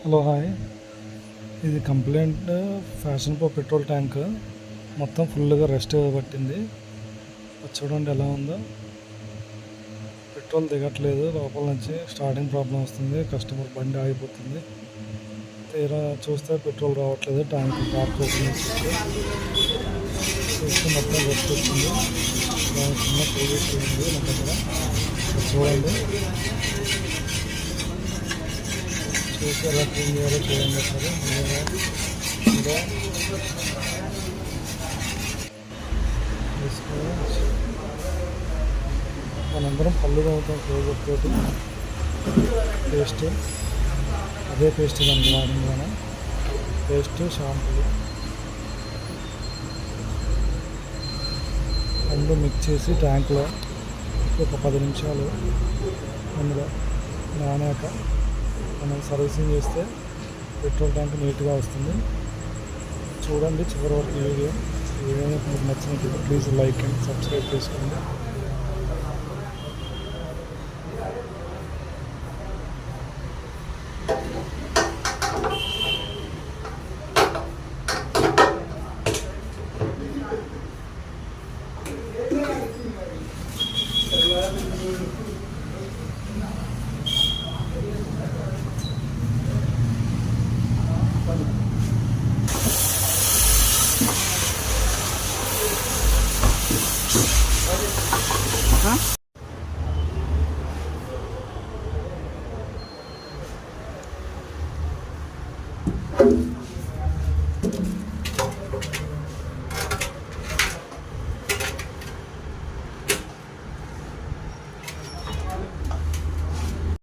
Hello hi, ఇది complaint fashion pro petrol tank మొత్తం ఫుల్గా రెస్ట్ పట్టింది. అది చూడండి ఎలా ఉందో. పెట్రోల్ దిగట్లేదు, లోపల నుంచి స్టార్టింగ్ ప్రాబ్లం వస్తుంది, కస్టమర్ బండి ఆగిపోతుంది. తీరా చూస్తే పెట్రోల్ రావట్లేదు. ట్యాంక్ కార్క్ ఓపెన్ చూస్తే మొత్తం రెస్ట్ వచ్చింది. చిన్న ప్రీవియస్ ఉంది నా దగ్గర. చూడండి, చూసి ఎలా క్లీన్ చేయాలో చూడండి. సరే మనందరం పళ్ళు తోముతాం క్లోజప్ తోటి. పేస్ట్ అదే పేస్ట్ దానికి వాడింది మనం. పేస్ట్ షాంపూ రెండు మిక్స్ చేసి ట్యాంక్లో ఒక 10 నిమిషాలు అందులో నానాక మనం సర్వీసింగ్ చేస్తే పెట్రోల్ ట్యాంక్ నీట్గా వస్తుంది. చూడండి చివరి వరకు వీడియో. మీకు నచ్చినట్లయితే ప్లీజ్ లైక్ అండ్ సబ్స్క్రైబ్ చేసుకోండి. Huh?